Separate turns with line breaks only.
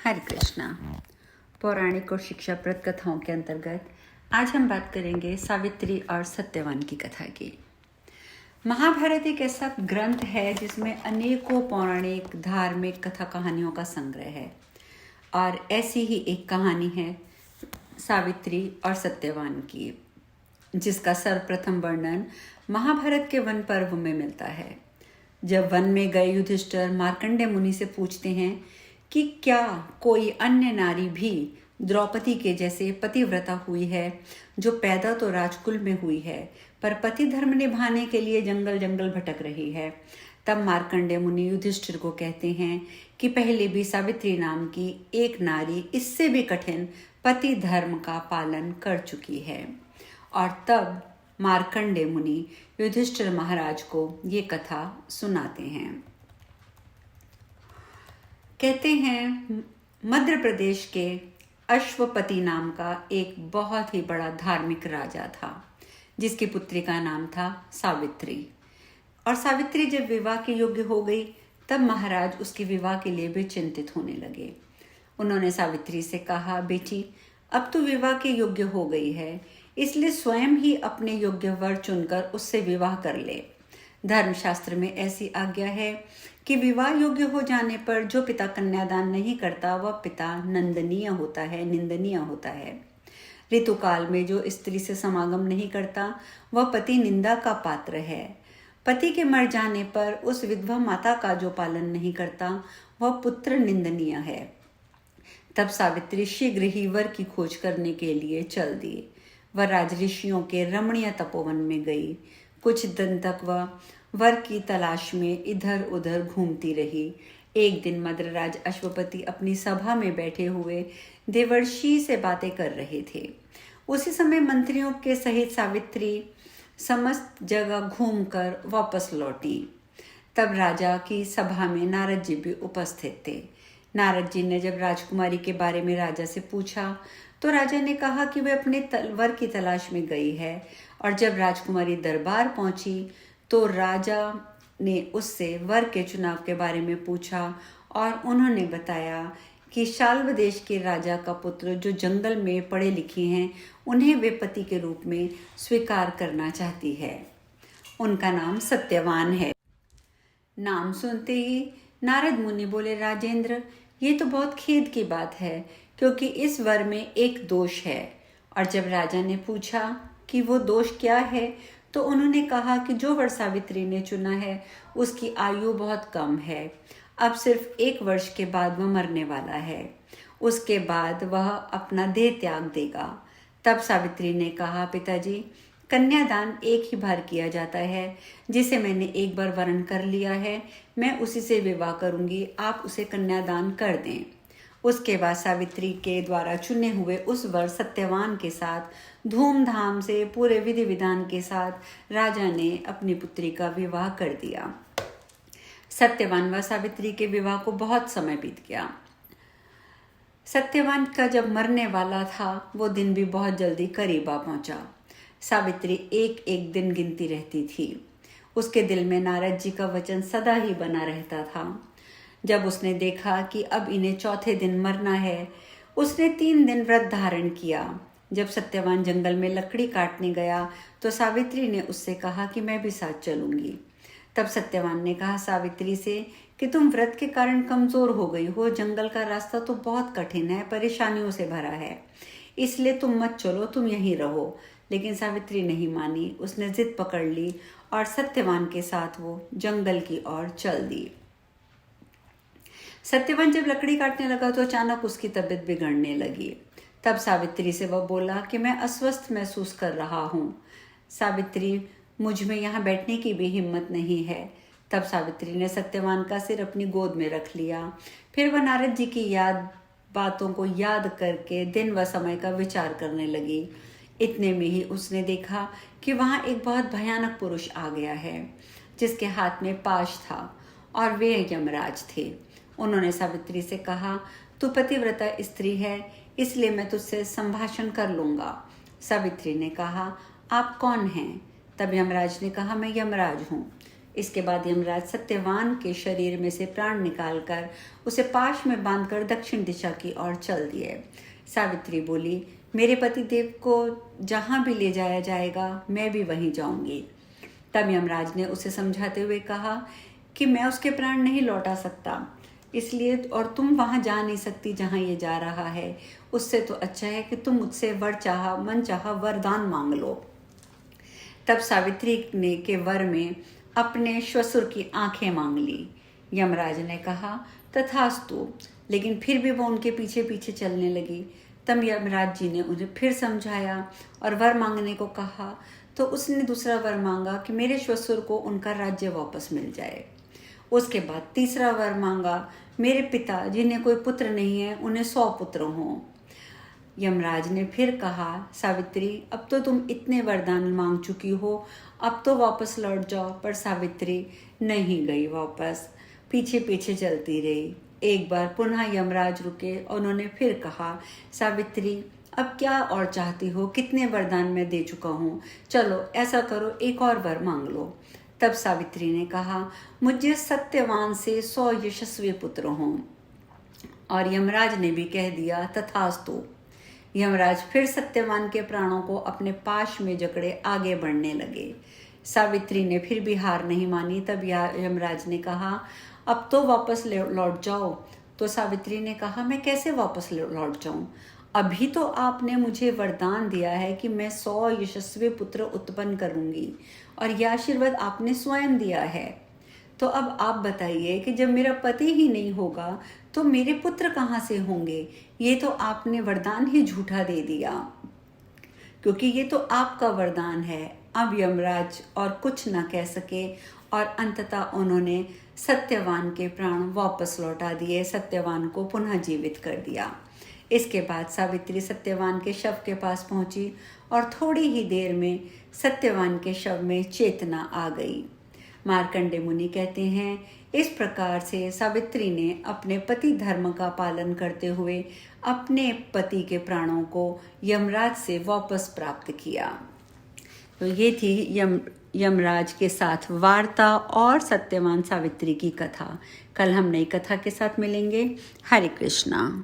हरे कृष्णा। पौराणिक और शिक्षाप्रद कथाओं के अंतर्गत आज हम बात करेंगे सावित्री और सत्यवान की कथा की। महाभारत एक ऐसा ग्रंथ है जिसमें अनेकों पौराणिक धार्मिक कथा कहानियों का संग्रह है और ऐसी ही एक कहानी है सावित्री और सत्यवान की, जिसका सर्वप्रथम वर्णन महाभारत के वन पर्व में मिलता है। जब वन में गए युधिष्ठिर मार्कंडेय मुनि से पूछते हैं कि क्या कोई अन्य नारी भी द्रौपदी के जैसे पतिव्रता हुई है, जो पैदा तो राजकुल में हुई है पर पति धर्म निभाने के लिए जंगल जंगल भटक रही है। तब मार्कंडेय मुनि युधिष्ठिर को कहते हैं कि पहले भी सावित्री नाम की एक नारी इससे भी कठिन पति धर्म का पालन कर चुकी है। और तब मार्कंडेय मुनि युधिष्ठिर महाराज को ये कथा सुनाते हैं। कहते हैं मध्य प्रदेश के अश्वपति नाम का एक बहुत ही बड़ा धार्मिक राजा था, जिसकी पुत्री का नाम था सावित्री। और सावित्री जब विवाह के योग्य हो गई तब महाराज उसके विवाह के लिए भी चिंतित होने लगे। उन्होंने सावित्री से कहा, बेटी अब तो विवाह के योग्य हो गई है, इसलिए स्वयं ही अपने योग्य वर चुनकर उससे विवाह कर ले। धर्मशास्त्र में ऐसी आज्ञा है कि विवाह योग्य हो जाने पर जो पिता कन्यादान नहीं करता वह पिता निंदनीय होता है। ऋतुकाल में जो स्त्री से समागम नहीं करता वह पति निंदा का पात्र है। पति के मर जाने पर उस विधवा माता का जो पालन नहीं करता वह पुत्र निंदनीय है। तब सावित्री शीघ्र ही वर की खोज करने के लिए चल दी। वह राजऋषियों के रमणीय तपोवन में गई। कुछ दिन तक वह वर की तलाश में इधर उधर घूमती रही। एक दिन मद्रराज अश्वपति अपनी सभा में बैठे हुए देवर्षि से बातें कर रहे थे। उसी समय मंत्रियों के सहित सावित्री समस्त जगह घूमकर वापस लौटी। तब राजा की सभा में नारद जी भी उपस्थित थे। नारद जी ने जब राजकुमारी के बारे में राजा से पूछा तो राजा ने कहा कि वह अपने वर की तलाश में गई है। और जब राजकुमारी दरबार पहुंची तो राजा ने उससे वर के चुनाव के बारे में पूछा और उन्होंने बताया कि शाल्व देश के राजा का पुत्र जो जंगल में पढ़े लिखे हैं उन्हें वे पति के रूप में स्वीकार करना चाहती है। उनका नाम सत्यवान है। नाम सुनते ही नारद मुनि बोले, राजेंद्र ये तो बहुत खेद की बात है, क्योंकि इस वर में एक दोष है। और जब राजा ने पूछा कि वो दोष क्या है तो उन्होंने कहा कि जो वर सावित्री ने चुना है उसकी आयु बहुत कम है। अब सिर्फ 1 वर्ष के बाद वह मरने वाला है। उसके बाद वह अपना देह त्याग देगा। तब सावित्री ने कहा, पिताजी कन्यादान एक ही बार किया जाता है, जिसे मैंने एक बार वर्ण कर लिया है मैं उसी से विवाह करूंगी, आप उसे कन्यादान कर दें। उसके बाद सावित्री के द्वारा चुने हुए उस वर सत्यवान के साथ धूमधाम से पूरे विधि विधान के साथ राजा ने अपनी पुत्री का विवाह कर दिया। सत्यवान व सावित्री के विवाह को बहुत समय बीत गया। सत्यवान का जब मरने वाला था वो दिन भी बहुत जल्दी करीब आ पहुंचा। सावित्री एक एक दिन गिनती रहती थी। उसके दिल में नारद जी का वचन सदा ही बना रहता था। जब उसने देखा कि अब इन्हें चौथे दिन मरना है, उसने 3 दिन व्रत धारण किया। जब सत्यवान जंगल में लकड़ी काटने गया तो सावित्री ने उससे कहा कि मैं भी साथ चलूंगी। तब सत्यवान ने कहा सावित्री से कि तुम व्रत के कारण कमजोर हो गई हो, जंगल का रास्ता तो बहुत कठिन है, परेशानियों से भरा है, इसलिए तुम मत चलो, तुम यहीं रहो। लेकिन सावित्री नहीं मानी। उसने जिद पकड़ ली और सत्यवान के साथ वो जंगल की ओर चल दी। सत्यवान जब लकड़ी काटने लगा तो अचानक उसकी तबीयत बिगड़ने लगी। तब सावित्री से वह बोला कि मैं अस्वस्थ महसूस कर रहा हूँ। सावित्री मुझ में यहाँ बैठने की भी हिम्मत नहीं है। तब सावित्री ने सत्यवान का सिर अपनी गोद में रख लिया। फिर वह नारद जी की बातों को याद करके दिन व समय का विचार करने लगी। इतने में ही उसने देखा कि वहाँ एक बहुत भयानक पुरुष आ गया है, जिसके हाथ में पाश था और वे यमराज थे। उन्होंने सावित्री से कहा, तू पतिव्रता स्त्री है, इसलिए मैं तुझसे संभाषण कर लूंगा। सावित्री ने कहा, आप कौन हैं? तब यमराज ने कहा, मैं यमराज हूँ। इसके बाद यमराज सत्यवान के शरीर में से प्राण निकालकर उसे पाश में बांधकर दक्षिण दिशा की ओर चल दिए। सावित्री बोली, मेरे पति देव को जहाँ भी ले जाया जाएगा मैं भी वहीं जाऊंगी। तब यमराज ने उसे समझाते हुए कहा कि मैं उसके प्राण नहीं लौटा सकता, इसलिए और तुम वहां जा नहीं सकती जहां ये जा रहा है। उससे तो अच्छा है कि तुम मुझसे मन चाहा वरदान मांग लो। तब सावित्री ने के वर में अपने श्वशुर की आंखें मांग ली। यमराज ने कहा, तथास्तु, लेकिन फिर भी वो उनके पीछे पीछे चलने लगी। तब यमराज जी ने उन्हें फिर समझाया और वर मांगने को कहा, तो उसने दूसरा वर मांगा कि मेरे श्वशुर को उनका राज्य वापस मिल जाए। उसके बाद तीसरा वर मांगा, मेरे पिता जिन्हें कोई पुत्र नहीं है उन्हें 100 पुत्र हों। यमराज ने फिर कहा, सावित्री, अब तो तुम इतने वरदान मांग चुकी हो, अब तो वापस लौट जाओ। पर सावित्री नहीं गई वापस, पीछे पीछे चलती रही। एक बार पुनः यमराज रुके, उन्होंने फिर कहा, सावित्री, अब क्या और चाहती हो? कितने वरदान मैं दे चुका हूँ, चलो ऐसा करो, एक और वर मांग लो। तब सावित्री ने कहा, मुझे सत्यवान से 100 यशस्वी पुत्र हों। और यमराज ने भी कह दिया, तथास्तु। यमराज फिर सत्यवान के प्राणों को अपने पाश में जकड़े आगे बढ़ने लगे। सावित्री ने फिर भी हार नहीं मानी। तब यमराज ने कहा, अब तो वापस लौट जाओ। तो सावित्री ने कहा, मैं कैसे वापस लौट जाऊं? अभी तो आपने मुझे वरदान दिया है कि मैं 100 यशस्वी पुत्र उत्पन्न करूंगी, और यह आशीर्वाद आपने स्वयं दिया है। तो अब आप बताइए कि जब मेरा पति ही नहीं होगा तो मेरे पुत्र कहाँ से होंगे? ये तो आपने वरदान ही झूठा दे दिया, क्योंकि ये तो आपका वरदान है। अब यमराज और कुछ न कह सके और अंततः उन्होंने सत्यवान के प्राण वापस लौटा दिए, सत्यवान को पुनः जीवित कर दिया। इसके बाद सावित्री सत्यवान के शव के पास पहुंची और थोड़ी ही देर में सत्यवान के शव में चेतना आ गई। मार्कंडे मुनि कहते हैं, इस प्रकार से सावित्री ने अपने पति धर्म का पालन करते हुए अपने पति के प्राणों को यमराज से वापस प्राप्त किया। तो ये थी यमराज के साथ वार्ता और सत्यवान सावित्री की कथा। कल हम नई कथा के साथ मिलेंगे। हरे कृष्णा।